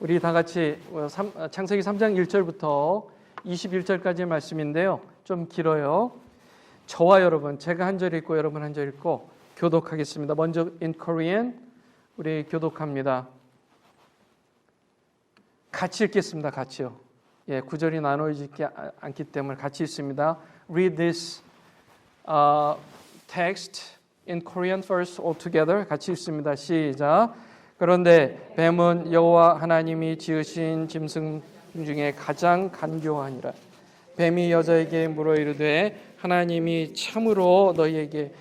우리 다 같이 창세기 3장 1절부터 21절까지의 말씀인데요. 좀 길어요. 저와 여러분, 제가 한 절 읽고 여러분 한 절 읽고 교독하겠습니다. 먼저 in Korean 우리 교독합니다. 같이 읽겠습니다. 같이요. 예, 구절이 나눠지지 않기 때문에 같이 읽습니다. Read this text in Korean first all together. 같이 읽습니다. 시작. 그런데 뱀은 여호와 하나님이 지으신 짐승 중에 가장 간교하니라. 뱀이 여자에게 물어 이르되 하나님이 참으로 너희에게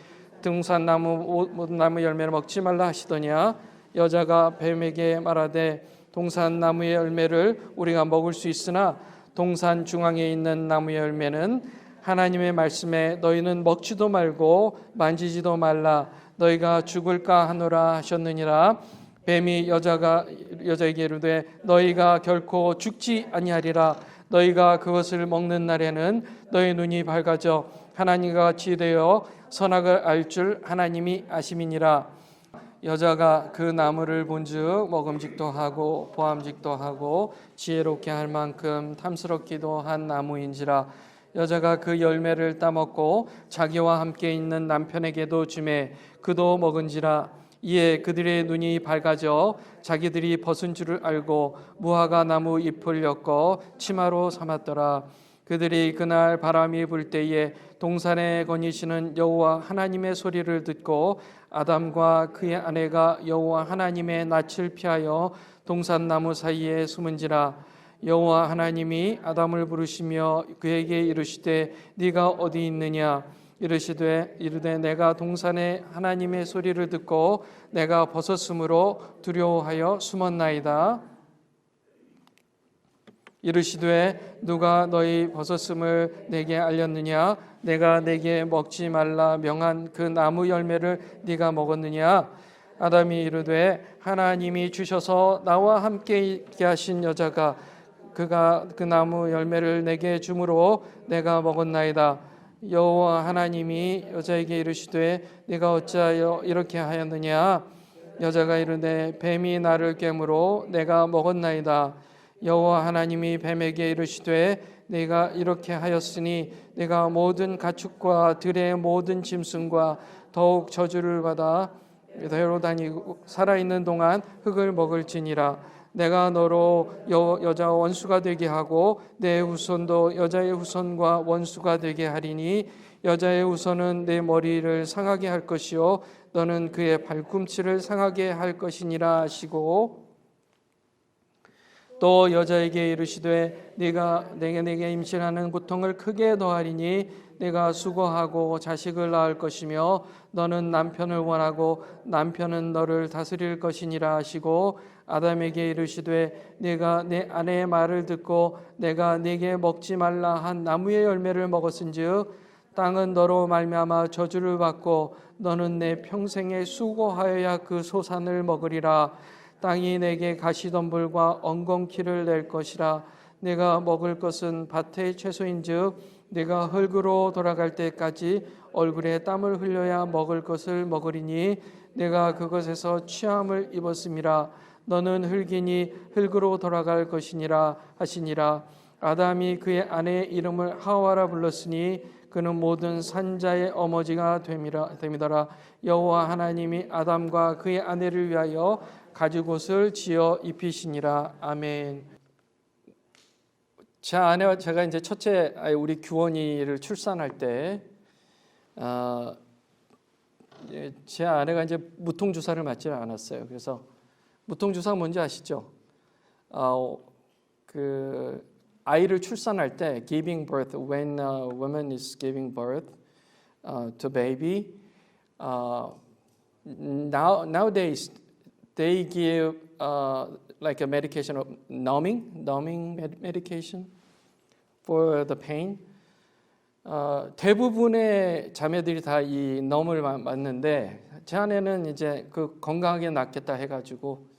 등산나무 모든 나무 열매를 먹지 말라 하시더냐. 여자가 뱀에게 말하되 동산나무의 열매를 우리가 먹을 수 있으나 동산 중앙에 있는 나무의 열매는 하나님의 말씀에 너희는 먹지도 말고 만지지도 말라 너희가 죽을까 하노라 하셨느니라. 뱀이 여자에게 이르되 너희가 결코 죽지 아니하리라. 너희가 그것을 먹는 날에는 너희 눈이 밝아져 하나님과 같이 되어 선악을 알 줄 하나님이 아심이니라. 여자가 그 나무를 본즉 먹음직도 하고 보암직도 하고 지혜롭게 할 만큼 탐스럽기도 한 나무인지라. 여자가 그 열매를 따먹고 자기와 함께 있는 남편에게도 주매 그도 먹은지라. 이에 그들의 눈이 밝아져 자기들이 벗은 줄을 알고 무화과 나무 잎을 엮어 치마로 삼았더라. 그들이 그날 바람이 불 때에 동산에 거니시는 여호와 하나님의 소리를 듣고 아담과 그의 아내가 여호와 하나님의 낯을 피하여 동산나무 사이에 숨은지라. 여호와 하나님이 아담을 부르시며 그에게 이르시되 네가 어디 있느냐. 이르되 내가 동산에 하나님의 소리를 듣고 내가 벗었으므로 두려워하여 숨었나이다. 이르시되 누가 너희 벗었음을 내게 알렸느냐. 내가 내게 먹지 말라 명한 그 나무 열매를 네가 먹었느냐. 아담이 이르되 하나님이 주셔서 나와 함께 있게 하신 여자가 그가 그 나무 열매를 내게 주므로 내가 먹었나이다. 여호와 하나님이 여자에게 이르시되 네가 어찌하여 이렇게 하였느냐. 여자가 이르되 뱀이 나를 깨므로 내가 먹었나이다. 여호와 하나님이 뱀에게 이르시되 네가 이렇게 하였으니 네가 모든 가축과 들의 모든 짐승과 더욱 저주를 받아 대로 다니고 살아있는 동안 흙을 먹을지니라. 내가 너로 여자와 원수가 되게 하고 내 후손도 여자의 후손과 원수가 되게 하리니 여자의 후손은 내 머리를 상하게 할 것이요 너는 그의 발꿈치를 상하게 할 것이니라 하시고 또 여자에게 이르시되 네가 내게 임신하는 고통을 크게 더하리니 네가 수고하고 자식을 낳을 것이며 너는 남편을 원하고 남편은 너를 다스릴 것이니라 하시고 아담에게 이르시되 네가 내 아내의 말을 듣고 내가 네게 먹지 말라 한 나무의 열매를 먹었은즉 땅은 너로 말미암아 저주를 받고 너는 내 평생에 수고하여야 그 소산을 먹으리라. 땅이 내게 가시덤불과 엉겅퀴를 낼 것이라. 내가 먹을 것은 밭의 채소인즉 내가 흙으로 돌아갈 때까지 얼굴에 땀을 흘려야 먹을 것을 먹으리니 내가 그것에서 취함을 입었음이라. 너는 흙이니 흙으로 돌아갈 것이니라 하시니라. 아담이 그의 아내의 이름을 하와라 불렀으니 그는 모든 산자의 어머니가 됨이더라. 여호와 하나님이 아담과 그의 아내를 위하여 가죽옷을 지어 입히시니라. 아멘. 제 아내와 제가 이제 첫째 아이 우리 규원이를 출산할 때, 제 아내가 이제 무통 주사를 맞지 않았어요. 그래서 무통 주사가 뭔지 아시죠? 그 아이를 출산할 때 giving birth, when a woman is giving birth to baby, nowadays they give like a medication of numbing medication for the pain. 대부분의 자매들이 다 이 넘을 맞는데 제 아내는 이제 그 건강하게 낫겠다 해가지고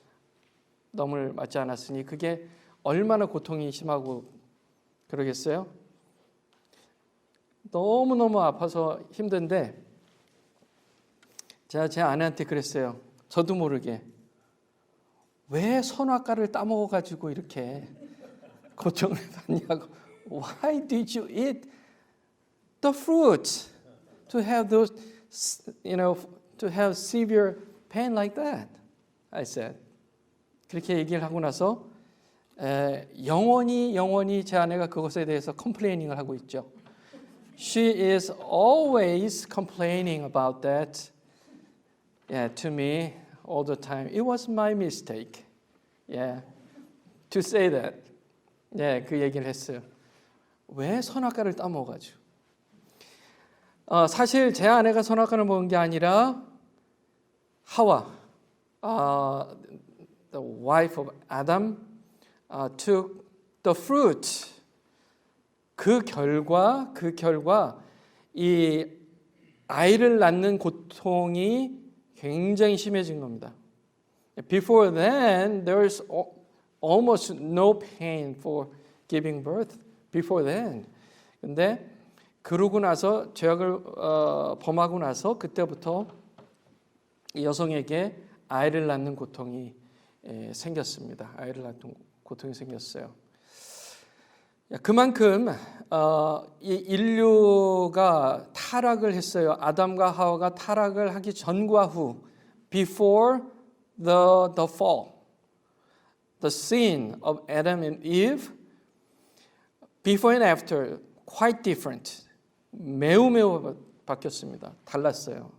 넘을 맞지 않았으니 그게 얼마나 고통이 심하고 그러겠어요? 너무너무 아파서 힘든데 제가 제 아내한테 그랬어요. 저도 모르게 왜 선악과를 따먹어가지고 이렇게 고통을 받냐고. Why did you eat the fruit to have those, to have severe pain like that? I said. 그렇게 얘기를 하고 나서 영원히 제 아내가 그것에 대해서 컴플레이닝을 하고 있죠. She is always complaining about that, to me all the time. It was my mistake, to say that. 그 얘기를 했어요. 왜 선악과를 따먹어가지고? 사실 제 아내가 선악과를 먹은 게 아니라 하와, the wife of Adam, took the fruit. 그 결과 이 아이를 낳는 고통이 굉장히 심해진 겁니다. Before then, there's almost no pain for giving birth. Before then. 근데 그러고 나서 죄악을 범하고 나서 그때부터 이 여성에게 아이를 낳는 고통이 생겼습니다. 아이를 낳는 고통이 생겼어요. 그만큼 이 인류가 타락을 했어요. 아담과 하와가 타락을 하기 전과 후, before the fall, the sin of Adam and Eve, before and after, quite different. 매우 바뀌었습니다. 달랐어요.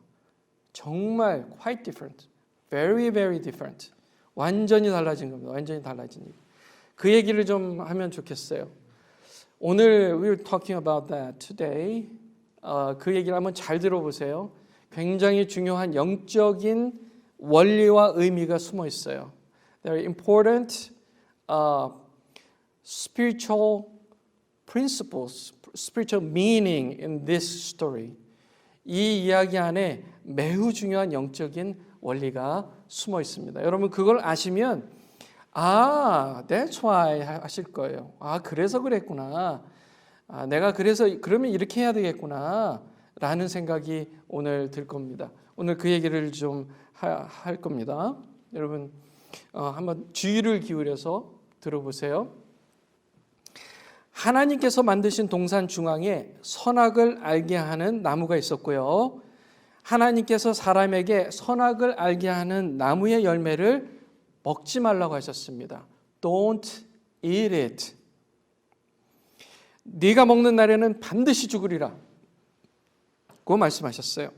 정말 quite different, very different. 완전히 달라진 겁니다. 완전히 달라진 일. 그 얘기를 좀 하면 좋겠어요. 오늘 we're talking about that today. 그 얘기를 한번 잘 들어보세요. 굉장히 중요한 영적인 원리와 의미가 숨어 있어요. There are important spiritual principles, spiritual meaning in this story. 이 이야기 안에 매우 중요한 영적인 원리가 숨어 있습니다. 여러분 그걸 아시면 that's why 하실 거예요. 그래서 그랬구나. 내가 그래서 그러면 이렇게 해야 되겠구나 라는 생각이 오늘 들 겁니다. 오늘 그 얘기를 좀 할 겁니다. 여러분 한번 주의를 기울여서 들어보세요. 하나님께서 만드신 동산 중앙에 선악을 알게 하는 나무가 있었고요. 하나님께서 사람에게 선악을 알게 하는 나무의 열매를 먹지 말라고 하셨습니다. Don't eat it. 네가 먹는 날에는 반드시 죽으리라. 고 말씀하셨어요.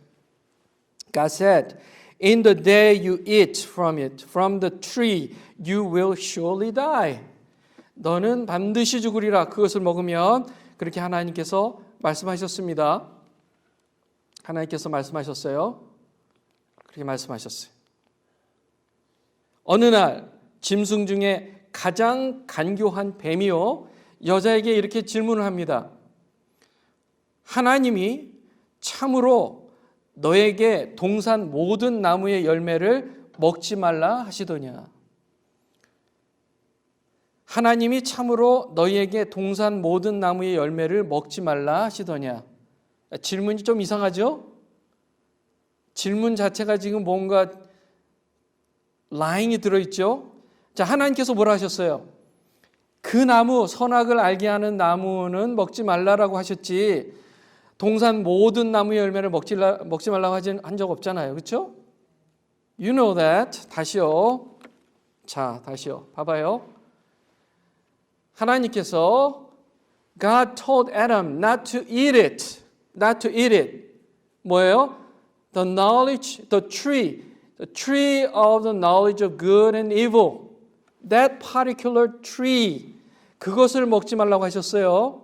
God said, in the day you eat from it, from the tree, you will surely die. 너는 반드시 죽으리라. 그것을 먹으면 그렇게 하나님께서 말씀하셨습니다. 하나님께서 말씀하셨어요. 그렇게 말씀하셨어요. 어느 날 짐승 중에 가장 간교한 뱀이요 여자에게 이렇게 질문을 합니다. 하나님이 참으로 너에게 동산 모든 나무의 열매를 먹지 말라 하시더냐? 하나님이 참으로 너희에게 동산 모든 나무의 열매를 먹지 말라 하시더냐? 질문이 좀 이상하죠? 질문 자체가 지금 뭔가 라인이 들어있죠? 자, 하나님께서 뭐라 하셨어요? 그 나무, 선악을 알게 하는 나무는 먹지 말라라고 하셨지 동산 모든 나무의 열매를 먹지 말라고 한 적 없잖아요. 그렇죠? You know that. 다시요. 자, 다시요. 봐봐요. 하나님께서 God told Adam not to eat it. Not to eat it. 뭐예요? The knowledge, the tree of the knowledge of good and evil. That particular tree. 그것을 먹지 말라고 하셨어요.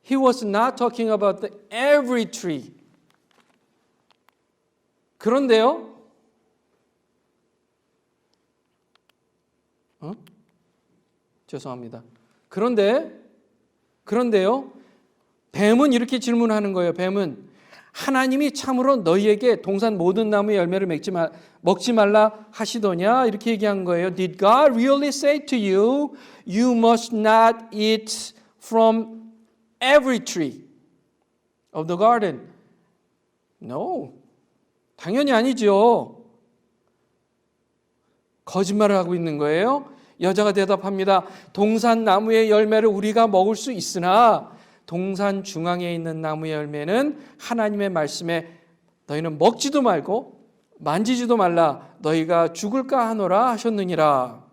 He was not talking about the every tree. 그런데요. 죄송합니다. 그런데요. 뱀은 이렇게 질문하는 거예요. 뱀은 하나님이 참으로 너희에게 동산 모든 나무의 열매를 먹지 말라 하시더냐? 이렇게 얘기한 거예요. Did God really say to you, you must not eat from every tree of the garden? No. 당연히 아니죠. 거짓말을 하고 있는 거예요. 여자가 대답합니다. 동산 나무의 열매를 우리가 먹을 수 있으나 동산 중앙에 있는 나무의 열매는 하나님의 말씀에 너희는 먹지도 말고 만지지도 말라 너희가 죽을까 하노라 하셨느니라.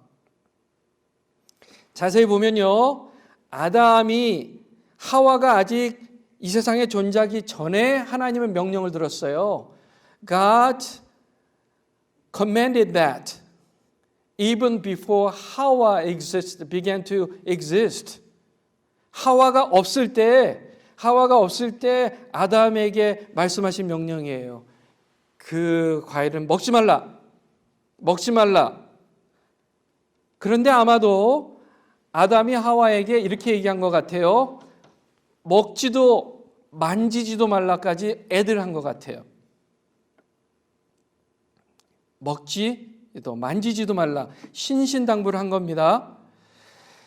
자세히 보면요, 아담이 하와가 아직 이 세상에 존재하기 전에 하나님의 명령을 들었어요. God commanded that even before Hawa began to exist. 하와가 없을 때 아담에게 말씀하신 명령이에요. 그 과일은 먹지 말라. 그런데 아마도 아담이 하와에게 이렇게 얘기한 것 같아요. 먹지도 만지지도 말라까지 애들한 것 같아요. 먹지도 만지지도 말라. 신신당부를 한 겁니다.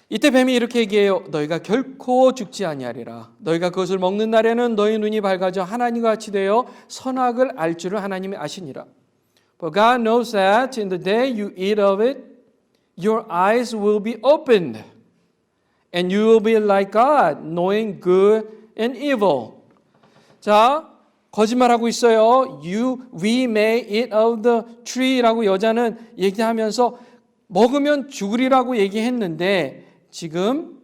이때 뱀이 이렇게 얘기해요. 너희가 결코 죽지 아니하리라. 너희가 그것을 먹는 날에는 너희 눈이 밝아져 하나님과 같이 되어 선악을 알 줄을 하나님이 아시니라. For God knows that in the day you eat of it, your eyes will be opened, and you will be like God, knowing good and evil. 자, 거짓말하고 있어요. We may eat of the tree라고 여자는 얘기하면서 먹으면 죽으리라고 얘기했는데 지금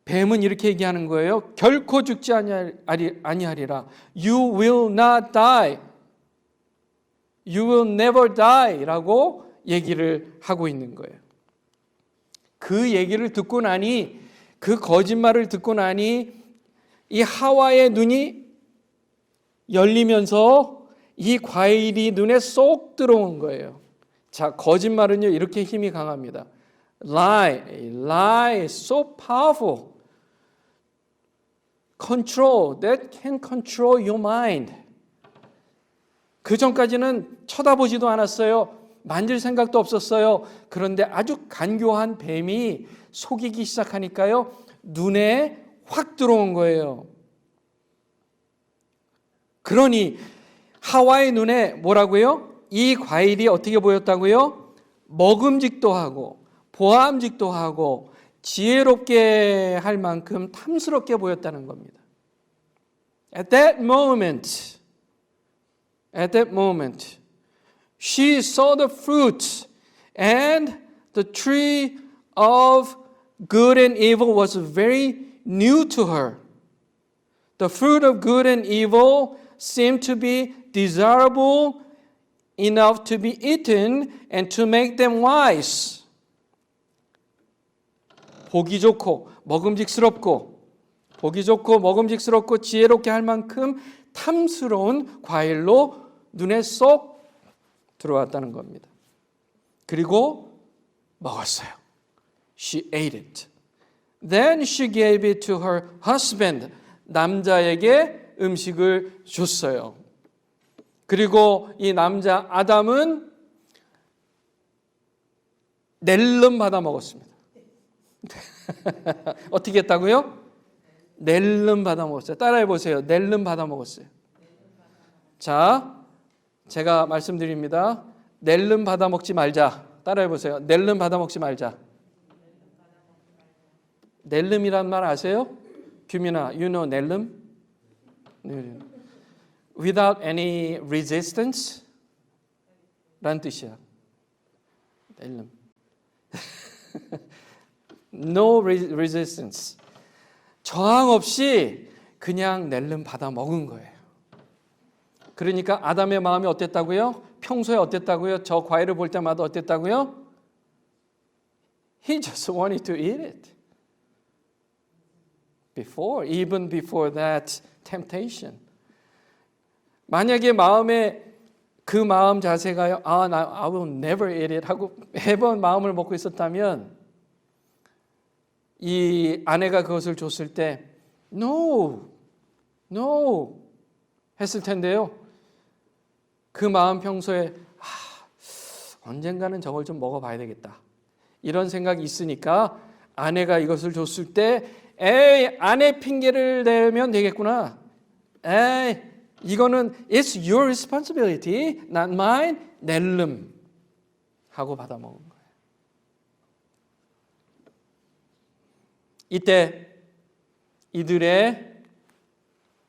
뱀은 이렇게 얘기하는 거예요. 결코 죽지 아니하리라. You will not die. You will never die 라고 얘기를 하고 있는 거예요. 그 얘기를 듣고 나니, 그 거짓말을 듣고 나니 이 하와의 눈이 열리면서 이 과일이 눈에 쏙 들어온 거예요. 자, 거짓말은요 이렇게 힘이 강합니다. Lie is so powerful. That can control your mind. 그 전까지는 쳐다보지도 않았어요. 만질 생각도 없었어요. 그런데 아주 간교한 뱀이 속이기 시작하니까요. 눈에 확 들어온 거예요. 그러니 하와의 눈에 뭐라고요? 이 과일이 어떻게 보였다고요? 먹음직도 하고 보암직도 하고 지혜롭게 할 만큼 탐스럽게 보였다는 겁니다. At that moment, she saw the fruit, and the tree of good and evil was very new to her. The fruit of good and evil seemed to be desirable enough to be eaten and to make them wise. 보기 좋고 먹음직스럽고 지혜롭게 할 만큼 탐스러운 과일로 눈에 쏙 들어왔다는 겁니다. 그리고 먹었어요. She ate it. Then she gave it to her husband. 남자에게 음식을 줬어요. 그리고 이 남자 아담은 낼름 받아 먹었습니다. 어떻게 했다고요? 낼름 받아 먹었어요. 따라해 보세요. 낼름 받아 먹었어요. 자, 제가 말씀드립니다. 낼름 받아 먹지 말자. 따라해 보세요. 낼름 받아 먹지 말자. 낼름이란 말 아세요? 규민아, you know 낼름? Without any resistance 라는 뜻이야. 낼름. No resistance. 저항 없이 그냥 낼름 받아 먹은 거예요. 그러니까 아담의 마음이 어땠다고요? 평소에 어땠다고요? 저 과일을 볼 때마다 어땠다고요? He just wanted to eat it. Even before that temptation. 만약에 그 마음 자세가요, I will never eat it 하고 매번 마음을 먹고 있었다면 이 아내가 그것을 줬을 때 No 했을 텐데요. 그 마음 평소에 언젠가는 저걸 좀 먹어봐야 되겠다. 이런 생각이 있으니까 아내가 이것을 줬을 때 아내 핑계를 대면 되겠구나. 이거는 It's your responsibility, not mine. 낼름 하고 받아 먹은 거예요. 이때 이들의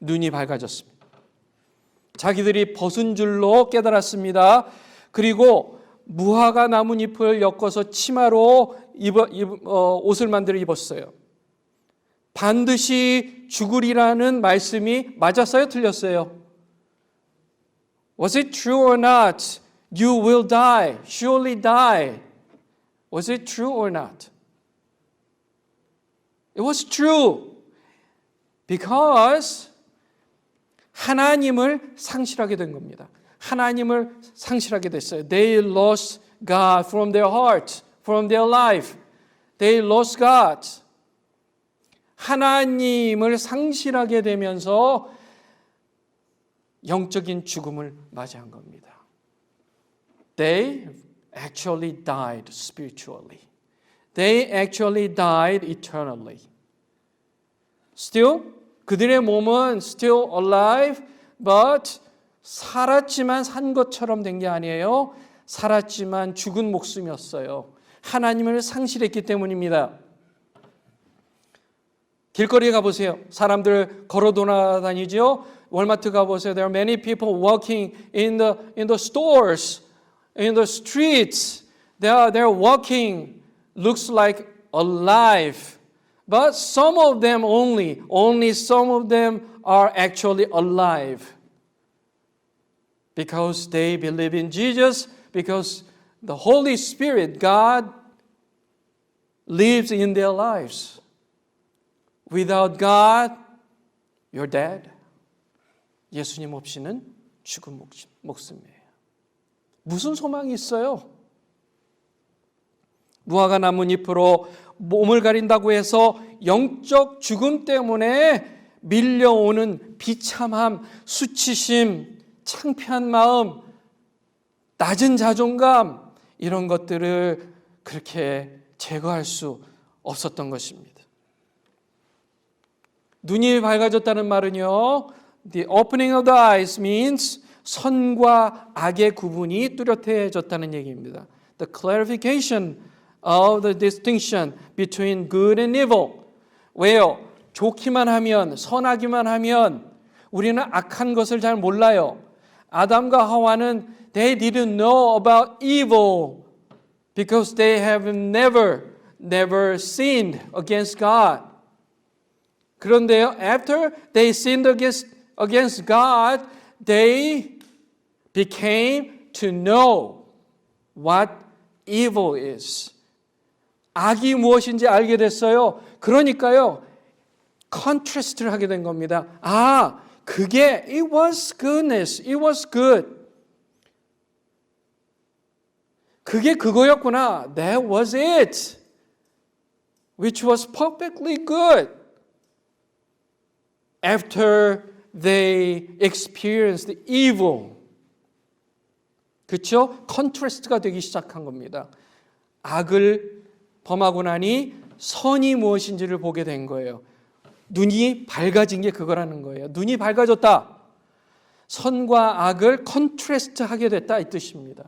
눈이 밝아졌습니다. 자기들이 벗은 줄로 깨달았습니다. 그리고 무화과 나뭇잎을 엮어서 치마로 옷을 만들어 입었어요. 반드시 죽으리라는 말씀이 맞았어요? 틀렸어요? Was it true or not? You will die. Surely die. Was it true or not? It was true. Because 하나님을 상실하게 된 겁니다. 하나님을 상실하게 됐어요. They lost God from their heart, from their life. They lost God. 하나님을 상실하게 되면서 영적인 죽음을 맞이한 겁니다. They actually died spiritually. They actually died eternally. Still, 그들의 몸은 still alive, but 살았지만 산 것처럼 된 게 아니에요. 살았지만 죽은 목숨이었어요. 하나님을 상실했기 때문입니다. 길거리에 가보세요. 사람들 걸어 돌아다니죠. 월마트 가보세요. There are many people walking in the stores, in the streets. They're walking, looks like alive. But some of them only some of them are actually alive. Because they believe in Jesus, because the Holy Spirit, God, lives in their lives. Without God, you're dead. 예수님 없이는 죽은 목숨이에요. 무슨 소망이 있어요? 무화과 나뭇잎으로 몸을 가린다고 해서 영적 죽음 때문에 밀려오는 비참함, 수치심, 창피한 마음, 낮은 자존감, 이런 것들을 그렇게 제거할 수 없었던 것입니다. 눈이 밝아졌다는 말은요, the opening of the eyes means 선과 악의 구분이 뚜렷해졌다는 얘기입니다. The clarification of the distinction between good and evil. 왜요? 좋기만 하면, 선하기만 하면 우리는 악한 것을 잘 몰라요. 아담과 하와는 they didn't know about evil because they have never sinned against God. 그런데요, after they sinned against God, they became to know what evil is. 악이 무엇인지 알게 됐어요. 그러니까요, 컨트라스트를 하게 된 겁니다. 아, 그게 it was goodness, it was good. 그게 그거였구나. That was it, which was perfectly good. After they experienced evil. 그렇죠? 컨트라스트가 되기 시작한 겁니다. 악을 범하고 나니 선이 무엇인지를 보게 된 거예요. 눈이 밝아진 게 그거라는 거예요. 눈이 밝아졌다. 선과 악을 컨트라스트하게 됐다 이 뜻입니다.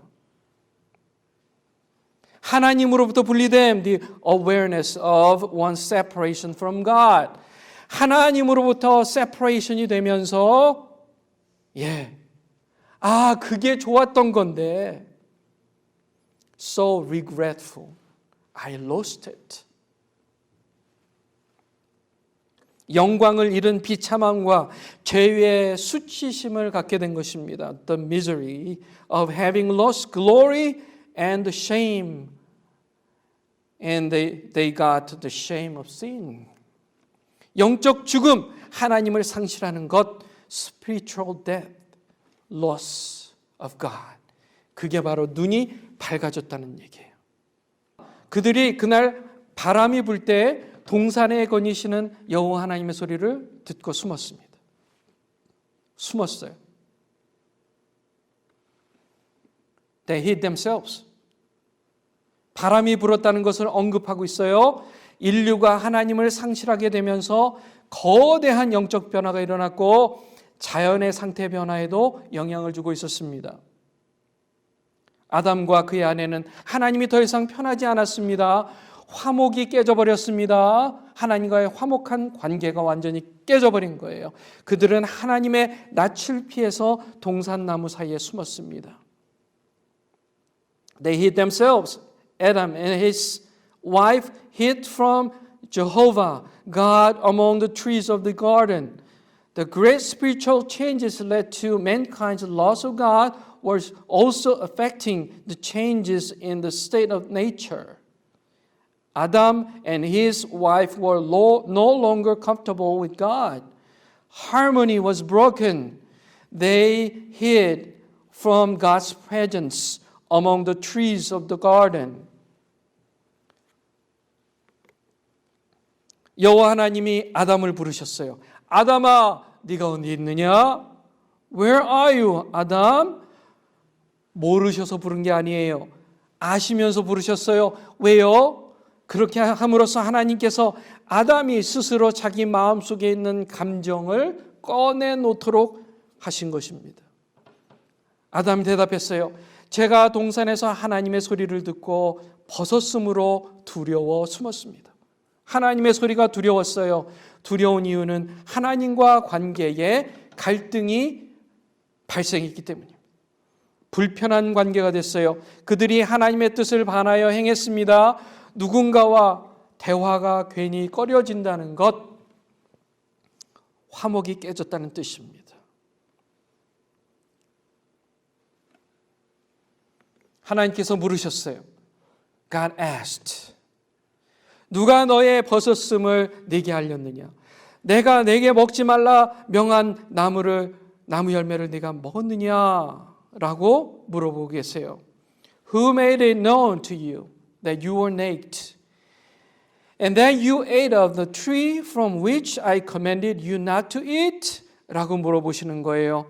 하나님으로부터 분리됨, the awareness of one's separation from God. 하나님으로부터 separation이 되면서 그게 좋았던 건데 so regretful. I lost it. 영광을 잃은 비참함과 죄의 수치심을 갖게 된 것입니다. The misery of having lost glory and shame. And they got the shame of sin. 영적 죽음, 하나님을 상실하는 것, spiritual death, loss of God. 그게 바로 눈이 밝아졌다는 얘기예요. 그들이 그날 바람이 불 때 동산에 거니시는 여호와 하나님의 소리를 듣고 숨었습니다. 숨었어요. They hid themselves. 바람이 불었다는 것을 언급하고 있어요. 인류가 하나님을 상실하게 되면서 거대한 영적 변화가 일어났고 자연의 상태 변화에도 영향을 주고 있었습니다. 아담과 그의 아내는 하나님이 더 이상 편하지 않았습니다. 화목이 깨져버렸습니다. 하나님과의 화목한 관계가 완전히 깨져버린 거예요. 그들은 하나님의 낯을 피해서 동산나무 사이에 숨었습니다. They hid themselves. Adam and his wife hid from Jehovah, God, among the trees of the garden. The great spiritual changes led to mankind's loss of God was also affecting the changes in the state of nature. Adam and his wife were no longer comfortable with God. Harmony was broken. They hid from God's presence among the trees of the garden. 여호와 하나님이 아담을 부르셨어요. 아담아, 네가 어디 있느냐? Where are you, 아담? 모르셔서 부른 게 아니에요. 아시면서 부르셨어요. 왜요? 그렇게 함으로써 하나님께서 아담이 스스로 자기 마음속에 있는 감정을 꺼내놓도록 하신 것입니다. 아담이 대답했어요. 제가 동산에서 하나님의 소리를 듣고 벗었으므로 두려워 숨었습니다. 하나님의 소리가 두려웠어요. 두려운 이유는 하나님과 관계에 갈등이 발생했기 때문입니다. 불편한 관계가 됐어요. 그들이 하나님의 뜻을 반하여 행했습니다. 누군가와 대화가 괜히 꺼려진다는 것, 화목이 깨졌다는 뜻입니다. 하나님께서 물으셨어요. God asked. 누가 너의 벗었음을 네게 알렸느냐? 내가 네게 먹지 말라 명한 나무 열매를 네가 먹었느냐? 라고 물어보고 계세요. Who made it known to you that you were naked, and that you ate of the tree from which I commanded you not to eat? 라고 물어보시는 거예요.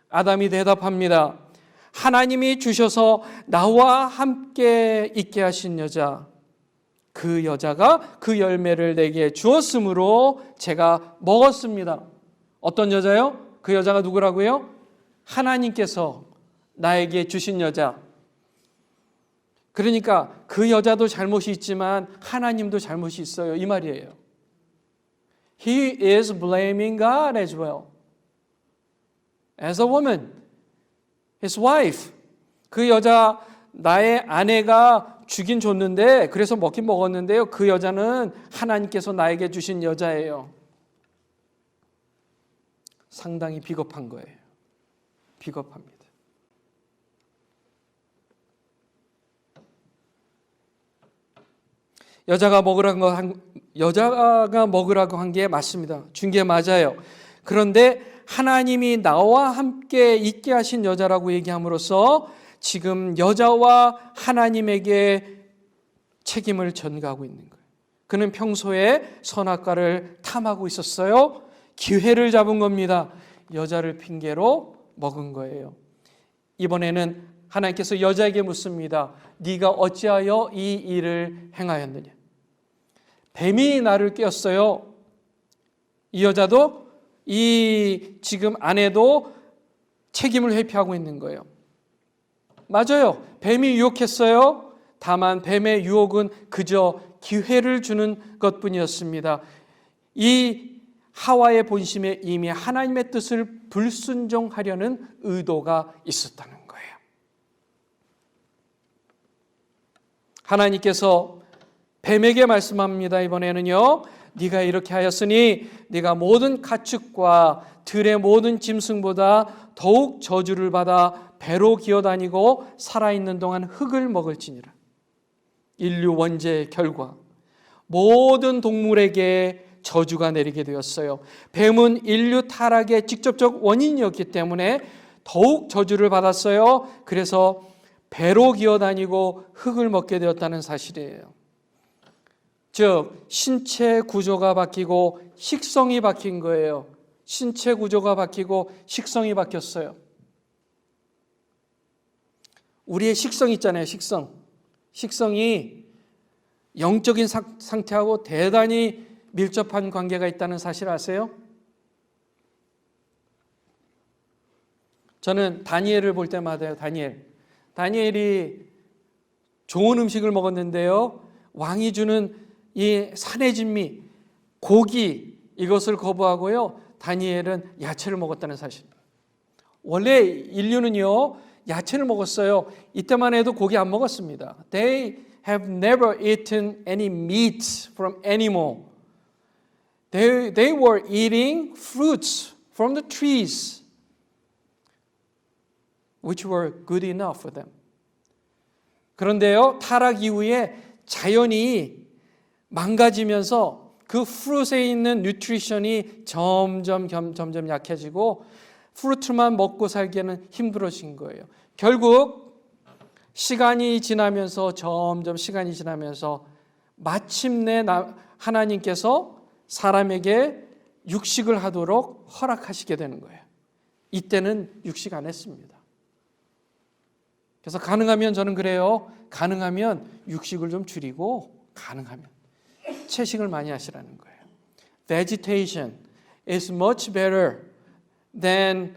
아담이 대답합니다. 하나님이 주셔서 나와 함께 있게 하신 여자, 그 여자가 그 열매를 내게 주었으므로 제가 먹었습니다. 어떤 여자요? 그 여자가 누구라고요? 하나님께서 나에게 주신 여자. 그러니까 그 여자도 잘못이 있지만 하나님도 잘못이 있어요. 이 말이에요. He is blaming God as well. As a woman, his wife. 그 여자, 나의 아내가 주긴 줬는데, 그래서 먹긴 먹었는데요. 그 여자는 하나님께서 나에게 주신 여자예요. 상당히 비겁한 거예요. 비겁합니다. 여자가 먹으라고 한 게 맞습니다. 준 게 맞아요. 그런데 하나님이 나와 함께 있게 하신 여자라고 얘기함으로써 지금 여자와 하나님에게 책임을 전가하고 있는 거예요. 그는 평소에 선악과를 탐하고 있었어요. 기회를 잡은 겁니다. 여자를 핑계로 먹은 거예요. 이번에는 하나님께서 여자에게 묻습니다. 네가 어찌하여 이 일을 행하였느냐? 뱀이 나를 꿰었어요. 이 여자도 이 지금 아내도 책임을 회피하고 있는 거예요. 맞아요. 뱀이 유혹했어요. 다만 뱀의 유혹은 그저 기회를 주는 것뿐이었습니다. 이 하와의 본심에 이미 하나님의 뜻을 불순종하려는 의도가 있었다는 거예요. 하나님께서 뱀에게 말씀합니다. 이번에는요. 네가 이렇게 하였으니 네가 모든 가축과 들의 모든 짐승보다 더욱 저주를 받아 배로 기어다니고 살아있는 동안 흙을 먹을지니라. 인류 원죄의 결과 모든 동물에게 저주가 내리게 되었어요. 뱀은 인류 타락의 직접적 원인이었기 때문에 더욱 저주를 받았어요. 그래서 배로 기어다니고 흙을 먹게 되었다는 사실이에요. 즉 신체 구조가 바뀌고 식성이 바뀐 거예요. 신체 구조가 바뀌고 식성이 바뀌었어요. 우리의 식성 있잖아요. 식성이 영적인 상태하고 대단히 밀접한 관계가 있다는 사실 아세요? 저는 다니엘을 볼 때마다요. 다니엘이 좋은 음식을 먹었는데요. 왕이 주는 이 산의 진미, 고기 이것을 거부하고요. 다니엘은 야채를 먹었다는 사실. 원래 인류는요 야채를 먹었어요. 이때만 해도 고기 안 먹었습니다. They have never eaten any meat from animal. They were eating fruits from the trees, which were good enough for them. 그런데요, 타락 이후에 자연이 망가지면서 그 프루트에 있는 뉴트리션이 점점 약해지고 프루트만 먹고 살기에는 힘들어진 거예요. 결국 시간이 지나면서 점점 시간이 지나면서 마침내 하나님께서 사람에게 육식을 하도록 허락하시게 되는 거예요. 이때는 육식 안 했습니다. 그래서 가능하면 저는 그래요. 가능하면 육식을 좀 줄이고 가능하면 채식을 많이 하시라는 거예요. Vegetation is much better than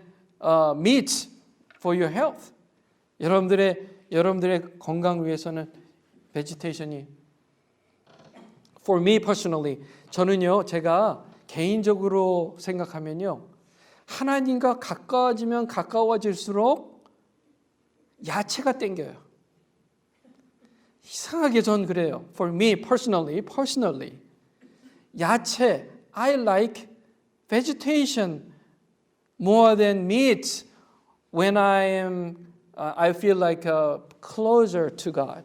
meat for your health. 여러분들의 건강 위해서는 vegetation이 for me personally 저는요 제가 개인적으로 생각하면요 하나님과 가까워지면 가까워질수록 야채가 땡겨요. 이상하게 전 그래요. For me personally 야채 I like vegetation more than meat when I feel like closer to God.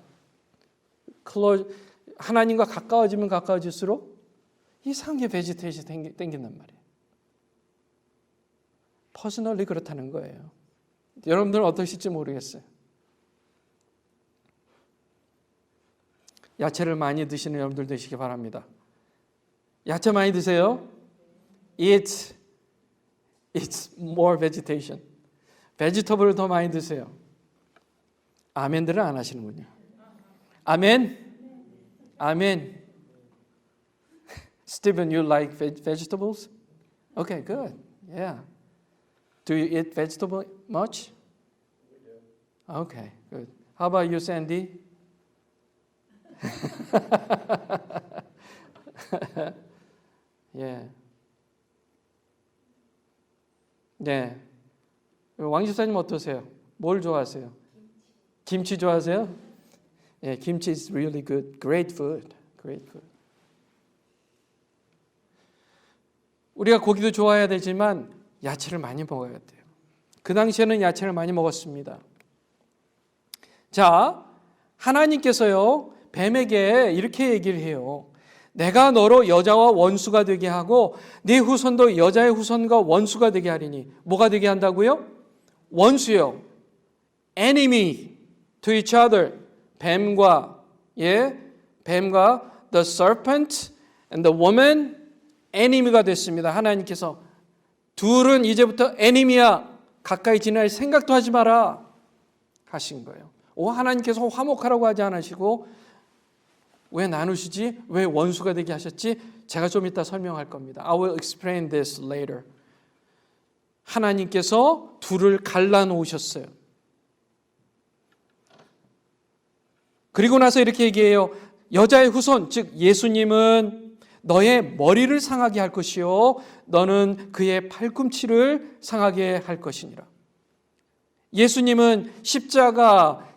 하나님과 가까워지면 가까워질수록 이상하게 vegetation 땡긴단 말이에요. personally 그렇다는 거예요. 여러분들은 어떠실지 모르겠어요. 야채를 많이 드시는 여러분들 되시기 바랍니다. 야채 많이 드세요. It's more vegetation. 베지터블을 더 많이 드세요. 아멘들은 안 하시는군요. 아멘. 아멘. Stephen, you like vegetables? Okay, good. Yeah. Do you eat vegetable much? Okay, good. How about you, Sandy? 예. 네. 왕 집사님 어떠세요? 뭘 좋아하세요? 김치 좋아하세요? 예, 김치 is really good. Great food. Great food. 우리가 고기도 좋아해야 되지만 야채를 많이 먹어야 돼요. 그 당시에는 야채를 많이 먹었습니다. 자, 하나님께서요 뱀에게 이렇게 얘기를 해요. 내가 너로 여자와 원수가 되게 하고 네 후손도 여자의 후손과 원수가 되게 하리니 뭐가 되게 한다고요? 원수요. Enemy to each other. 뱀과 the serpent and the woman enemy가 됐습니다. 하나님께서 둘은 이제부터 enemy야. 가까이 지낼 생각도 하지 마라 하신 거예요. 하나님께서 화목하라고 하지 않으시고 왜 나누시지? 왜 원수가 되게 하셨지? 제가 좀 이따 설명할 겁니다. I will explain this later. 하나님께서 둘을 갈라놓으셨어요. 그리고 나서 이렇게 얘기해요. 여자의 후손, 즉 예수님은 너의 머리를 상하게 할 것이요 너는 그의 팔꿈치를 상하게 할 것이니라. 예수님은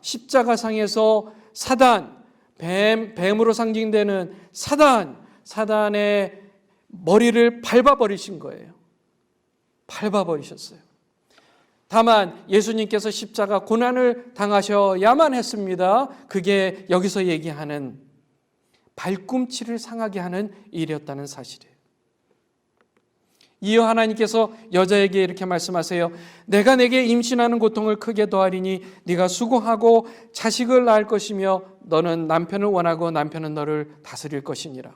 십자가상에서 사단, 뱀으로 상징되는 사단의 머리를 밟아버리신 거예요. 밟아버리셨어요. 다만 예수님께서 십자가 고난을 당하셔야만 했습니다. 그게 여기서 얘기하는 발꿈치를 상하게 하는 일이었다는 사실이에요. 이어 하나님께서 여자에게 이렇게 말씀하세요. 내가 내게 임신하는 고통을 크게 더하리니 네가 수고하고 자식을 낳을 것이며 너는 남편을 원하고 남편은 너를 다스릴 것이니라.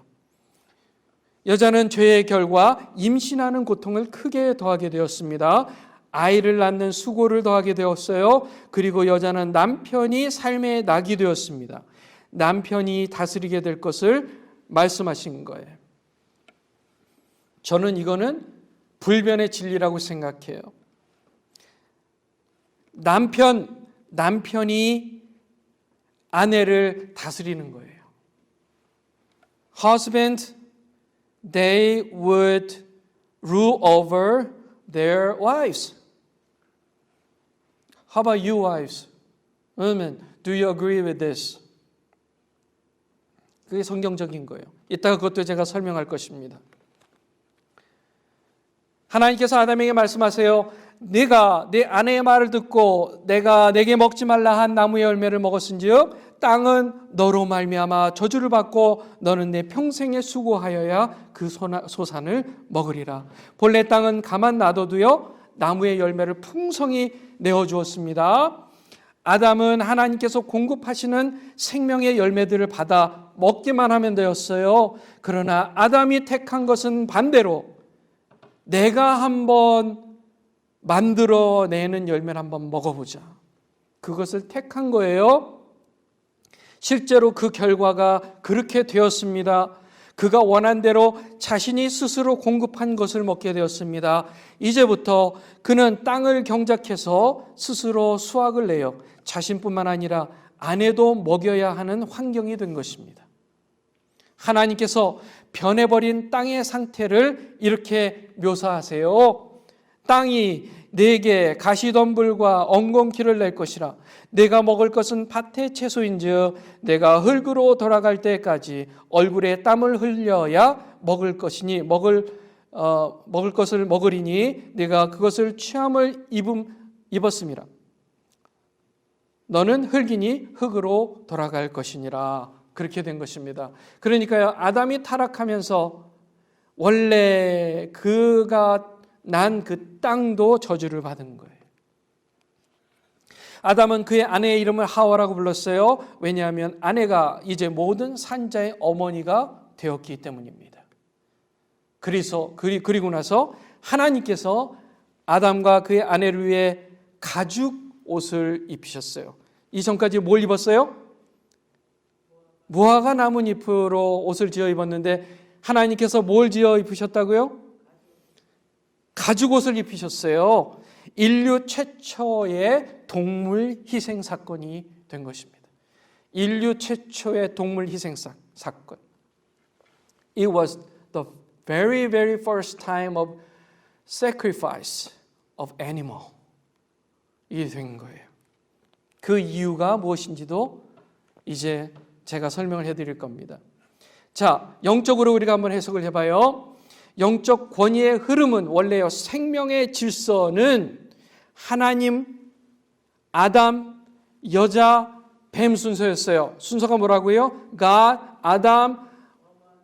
여자는 죄의 결과 임신하는 고통을 크게 더하게 되었습니다. 아이를 낳는 수고를 더하게 되었어요. 그리고 여자는 남편이 삶의 낙이 되었습니다. 남편이 다스리게 될 것을 말씀하신 거예요. 저는 이거는 불변의 진리라고 생각해요. 남편이 아내를 다스리는 거예요. husband, they would rule over their wives. How about you wives? Women, do you agree with this? 그게 성경적인 거예요. 이따가 그것도 제가 설명할 것입니다. 하나님께서 아담에게 말씀하세요. 네가 네 아내의 말을 듣고 내가 내게 먹지 말라 한 나무의 열매를 먹었은즉 땅은 너로 말미암아 저주를 받고 너는 내 평생에 수고하여야 그 소산을 먹으리라. 본래 땅은 가만 놔둬도요 나무의 열매를 풍성히 내어주었습니다. 아담은 하나님께서 공급하시는 생명의 열매들을 받아 먹기만 하면 되었어요. 그러나 아담이 택한 것은 반대로 내가 한번 만들어내는 열매를 한번 먹어보자. 그것을 택한 거예요. 실제로 그 결과가 그렇게 되었습니다. 그가 원한 대로 자신이 스스로 공급한 것을 먹게 되었습니다. 이제부터 그는 땅을 경작해서 스스로 수확을 내어 자신뿐만 아니라 아내도 먹여야 하는 환경이 된 것입니다. 하나님께서 변해버린 땅의 상태를 이렇게 묘사하세요. 땅이 내게 가시덤불과 엉겅퀴를 낼 것이라. 내가 먹을 것은 밭의 채소인즉 내가 흙으로 돌아갈 때까지 얼굴에 땀을 흘려야 먹을 것이니 먹을 것을 먹으리니 내가 그것을 취함을 입었음이라. 너는 흙이니 흙으로 돌아갈 것이니라. 그렇게 된 것입니다. 그러니까요, 아담이 타락하면서 원래 그가 난 그 땅도 저주를 받은 거예요. 아담은 그의 아내의 이름을 하와라고 불렀어요. 왜냐하면 아내가 이제 모든 산자의 어머니가 되었기 때문입니다. 그리고 나서 하나님께서 아담과 그의 아내를 위해 가죽 옷을 입히셨어요. 이전까지 뭘 입었어요? 무화과 나뭇잎으로 옷을 지어 입었는데 하나님께서 뭘 지어 입히셨다고요? 가죽 옷을 입히셨어요. 인류 최초의 동물 희생 사건이 된 것입니다. 인류 최초의 동물 희생 사건. It was the very, very first time of sacrifice of animal. 이게 된 거예요. 그 이유가 무엇인지도 이제 제가 설명을 해드릴 겁니다. 자, 영적으로 우리가 한번 해석을 해봐요. 영적 권위의 흐름은 원래요, 생명의 질서는 하나님, 아담, 여자, 뱀 순서였어요. 순서가 뭐라고요? God, 아담,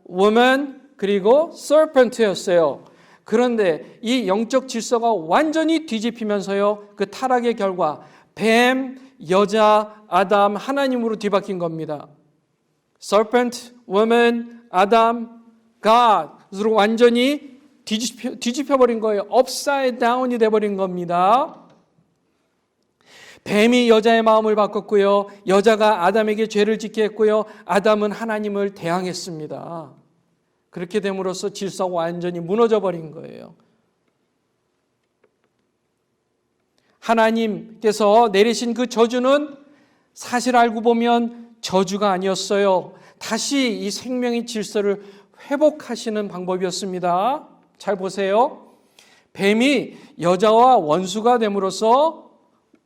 woman, 그리고 serpent였어요. 그런데 이 영적 질서가 완전히 뒤집히면서요, 그 타락의 결과 뱀, 여자, 아담, 하나님으로 뒤바뀐 겁니다. serpent, woman, 아담, God 으로 완전히 뒤집혀버린 거예요. upside down이 돼버린 겁니다. 뱀이 여자의 마음을 바꿨고요. 여자가 아담에게 죄를 짓게 했고요. 아담은 하나님을 대항했습니다. 그렇게 됨으로써 질서가 완전히 무너져버린 거예요. 하나님께서 내리신 그 저주는 사실 알고 보면 저주가 아니었어요. 다시 이 생명의 질서를 회복하시는 방법이었습니다. 잘 보세요. 뱀이 여자와 원수가 됨으로써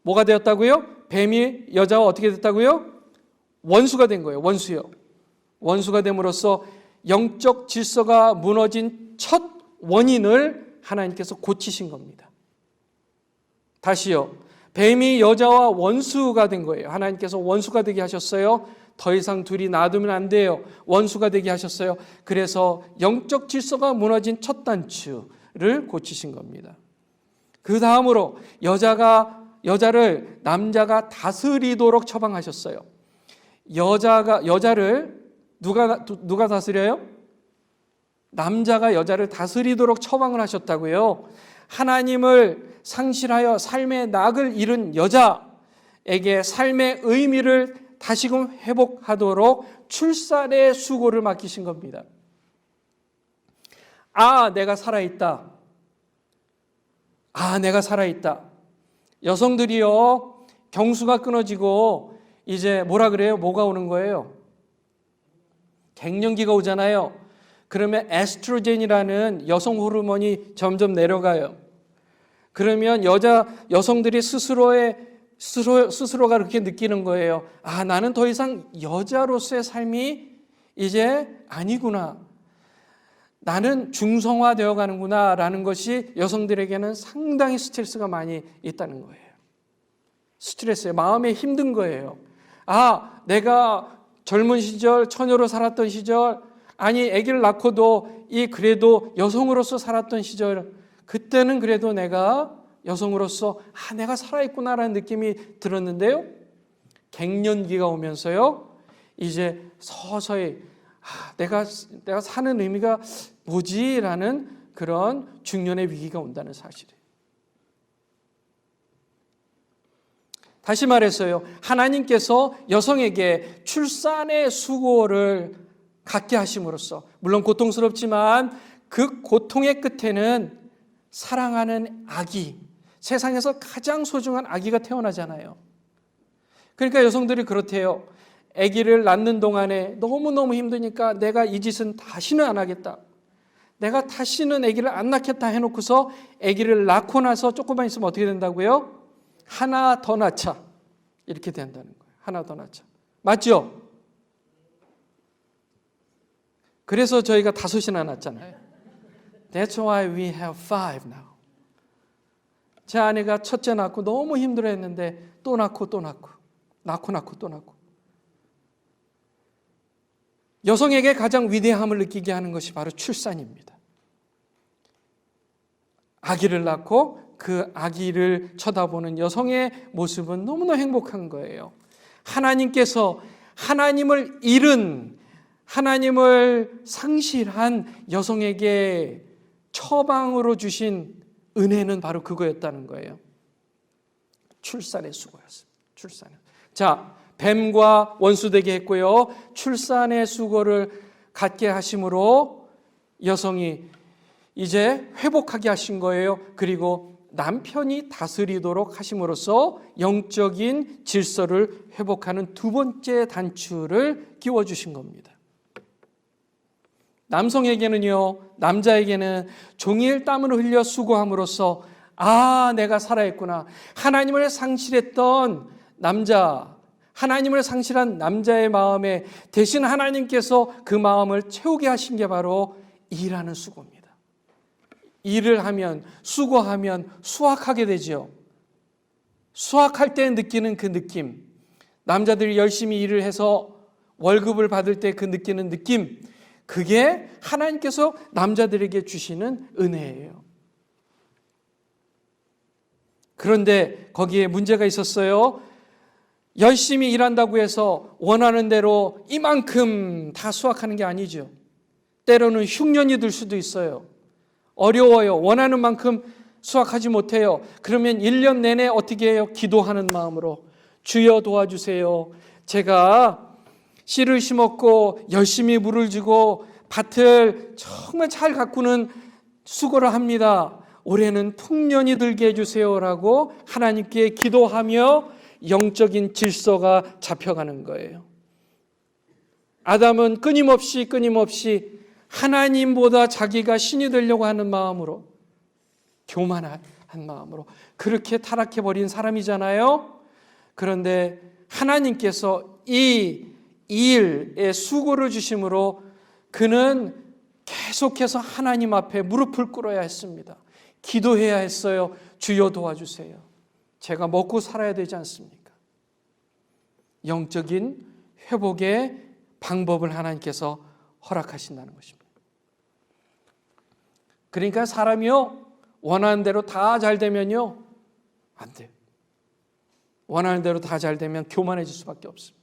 뭐가 되었다고요? 뱀이 여자와 어떻게 됐다고요? 원수가 된 거예요. 원수요. 원수가 됨으로써 영적 질서가 무너진 첫 원인을 하나님께서 고치신 겁니다. 다시요. 뱀이 여자와 원수가 된 거예요. 하나님께서 원수가 되게 하셨어요. 더 이상 둘이 놔두면 안 돼요. 원수가 되게 하셨어요. 그래서 영적 질서가 무너진 첫 단추를 고치신 겁니다. 그 다음으로 여자를 남자가 다스리도록 처방하셨어요. 여자를 누가 다스려요? 남자가 여자를 다스리도록 처방을 하셨다고요. 하나님을 상실하여 삶의 낙을 잃은 여자에게 삶의 의미를 다시금 회복하도록 출산의 수고를 맡기신 겁니다. 내가 살아있다. 내가 살아있다. 여성들이요, 경수가 끊어지고 이제 뭐라 그래요? 뭐가 오는 거예요? 갱년기가 오잖아요. 그러면 에스트로겐이라는 여성 호르몬이 점점 내려가요. 그러면 여성들이 스스로가 그렇게 느끼는 거예요. 아, 나는 더 이상 여자로서의 삶이 이제 아니구나. 나는 중성화되어 가는구나 라는 것이 여성들에게는 상당히 스트레스가 많이 있다는 거예요. 스트레스예요. 마음에 힘든 거예요. 아, 내가 젊은 시절 처녀로 살았던 시절, 아니 아기를 낳고도 그래도 여성으로서 살았던 시절, 그때는 그래도 내가 여성으로서 내가 살아있구나라는 느낌이 들었는데요. 갱년기가 오면서요, 이제 서서히 내가 사는 의미가 뭐지라는 그런 중년의 위기가 온다는 사실이에요. 다시 말해서요, 하나님께서 여성에게 출산의 수고를 갖게 하심으로써, 물론 고통스럽지만 그 고통의 끝에는 사랑하는 아기, 세상에서 가장 소중한 아기가 태어나잖아요. 그러니까 여성들이 그렇대요. 아기를 낳는 동안에 너무너무 힘드니까 내가 이 짓은 다시는 안 하겠다. 내가 다시는 아기를 안 낳겠다 해놓고서 아기를 낳고 나서 조금만 있으면 어떻게 된다고요? 하나 더 낳자. 이렇게 된다는 거예요. 하나 더 낳자. 맞죠? 그래서 저희가 5이나 낳잖아요. That's why we have 5 now. 제 아내가 첫째 낳고 너무 힘들어했는데 또 낳고 또 낳고 또 낳고. 여성에게 가장 위대함을 느끼게 하는 것이 바로 출산입니다. 아기를 낳고 그 아기를 쳐다보는 여성의 모습은 너무나 행복한 거예요. 하나님께서 하나님을 잃은, 하나님을 상실한 여성에게 처방으로 주신 은혜는 바로 그거였다는 거예요. 출산의 수고였습니다. 출산은. 자, 뱀과 원수되게 했고요. 출산의 수고를 갖게 하심으로 여성이 이제 회복하게 하신 거예요. 그리고 남편이 다스리도록 하심으로써 영적인 질서를 회복하는 두 번째 단추를 끼워주신 겁니다. 남성에게는요, 남자에게는 종일 땀을 흘려 수고함으로써 내가 살아있구나. 하나님을 상실했던 남자, 하나님을 상실한 남자의 마음에 대신 하나님께서 그 마음을 채우게 하신 게 바로 일하는 수고입니다. 일을 하면, 수고하면 수확하게 되죠. 수확할 때 느끼는 그 느낌, 남자들이 열심히 일을 해서 월급을 받을 때 그 느끼는 느낌, 그게 하나님께서 남자들에게 주시는 은혜예요. 그런데 거기에 문제가 있었어요. 열심히 일한다고 해서 원하는 대로 이만큼 다 수확하는 게 아니죠. 때로는 흉년이 들 수도 있어요. 어려워요. 원하는 만큼 수확하지 못해요. 그러면 1년 내내 어떻게 해요? 기도하는 마음으로 주여 도와주세요. 제가 씨를 심었고 열심히 물을 주고 밭을 정말 잘 가꾸는 수고를 합니다. 올해는 풍년이 들게 해주세요라고 하나님께 기도하며 영적인 질서가 잡혀가는 거예요. 아담은 끊임없이 하나님보다 자기가 신이 되려고 하는 마음으로, 교만한 마음으로 그렇게 타락해버린 사람이잖아요. 그런데 하나님께서 이 일에 수고를 주심으로 그는 계속해서 하나님 앞에 무릎을 꿇어야 했습니다. 기도해야 했어요. 주여 도와주세요. 제가 먹고 살아야 되지 않습니까? 영적인 회복의 방법을 하나님께서 허락하신다는 것입니다. 그러니까 사람이요, 원하는 대로 다 잘 되면요, 안 돼요. 원하는 대로 다 잘 되면 교만해질 수밖에 없습니다.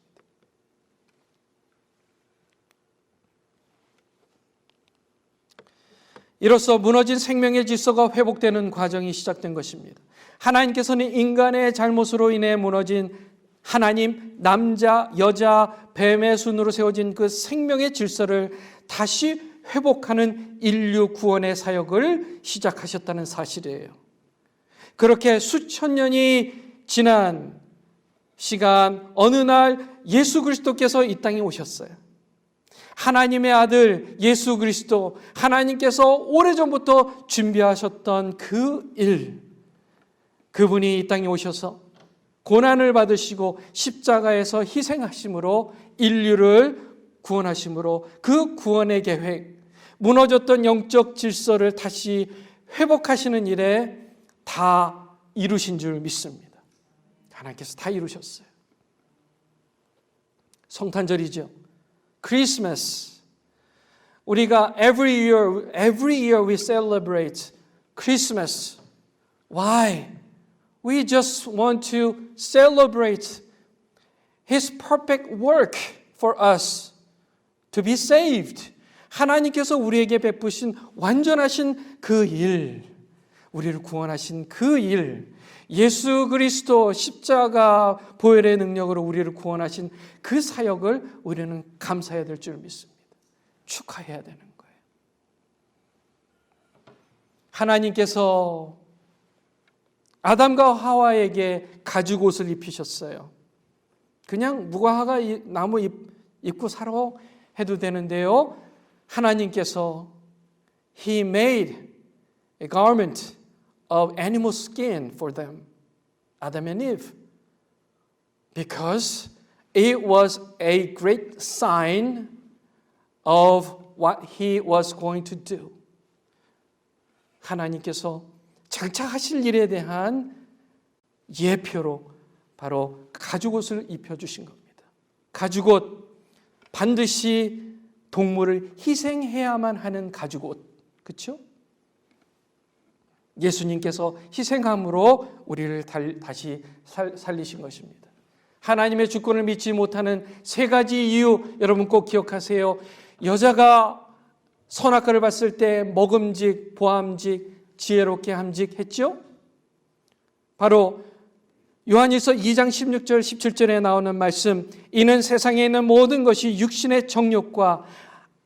이로써 무너진 생명의 질서가 회복되는 과정이 시작된 것입니다. 하나님께서는 인간의 잘못으로 인해 무너진 하나님, 남자, 여자, 뱀의 순으로 세워진 그 생명의 질서를 다시 회복하는 인류 구원의 사역을 시작하셨다는 사실이에요. 그렇게 수천 년이 지난 시간 어느 날 예수 그리스도께서 이 땅에 오셨어요. 하나님의 아들 예수 그리스도, 하나님께서 오래전부터 준비하셨던 그 일, 그분이 이 땅에 오셔서 고난을 받으시고 십자가에서 희생하심으로 인류를 구원하심으로 그 구원의 계획, 무너졌던 영적 질서를 다시 회복하시는 일에 다 이루신 줄 믿습니다. 하나님께서 다 이루셨어요. 성탄절이죠. 크리스마스. 우리가 every year we celebrate Christmas. Why? We just want to celebrate His perfect work for us to be saved. 하나님께서 우리에게 베푸신 완전하신 그 일, 우리를 구원하신 그 일, 예수 그리스도 십자가 보혈의 능력으로 우리를 구원하신 그 사역을 우리는 감사해야 될 줄 믿습니다. 축하해야 되는 거예요. 하나님께서 아담과 하와에게 가죽옷을 입히셨어요. 그냥 무화과 나무 입고 살아 해도 되는데요. 하나님께서 He made a garment of animal skin for them, Adam and Eve, because it was a great sign of what He was going to do. 하나님께서 장차하실 일에 대한 예표로 바로 가죽옷을 입혀주신 겁니다. 가죽옷, 반드시 동물을 희생해야만 하는 가죽옷, 그렇죠? 예수님께서 희생함으로 우리를 다시 살리신 것입니다. 하나님의 주권을 믿지 못하는 세 가지 이유, 여러분 꼭 기억하세요. 여자가 선악과를 봤을 때 먹음직, 보암직, 지혜롭게 함직했죠? 바로 요한일서 2장 16절 17절에 나오는 말씀, 이는 세상에 있는 모든 것이 육신의 정욕과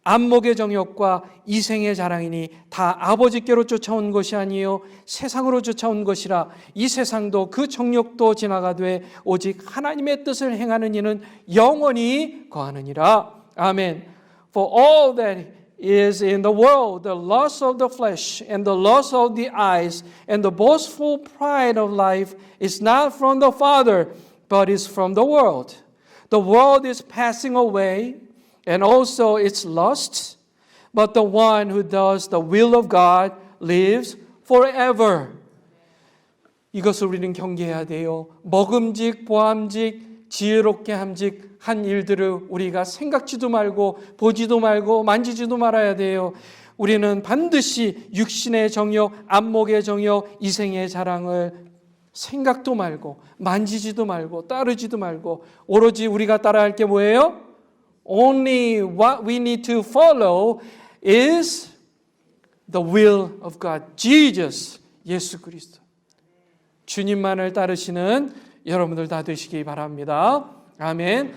안목의 정욕과 이생의 자랑이니 다 아버지께로 쫓아온 것이 아니요 세상으로 쫓아온 것이라. 이 세상도 그 정욕도 지나가되 오직 하나님의 뜻을 행하는 이는 영원히 거하느니라. 아멘. For all that is in the world, the lust of the flesh and the lust of the eyes and the boastful pride of life is not from the Father, but is from the world. The world is passing away and also its lusts, but the one who does the will of God lives forever. 이것을 우리는 경계해야 돼요. 먹음직, 보암직, 지혜롭게 함직한 일들을 우리가 생각지도 말고 보지도 말고 만지지도 말아야 돼요. 우리는 반드시 육신의 정욕, 안목의 정욕, 이생의 자랑을 생각도 말고 만지지도 말고 따르지도 말고 오로지 우리가 따라할 게 뭐예요? Only what we need to follow is the will of God. Jesus, 예수 그리스도. 주님만을 따르시는 여러분들 다 되시기 바랍니다. 아멘.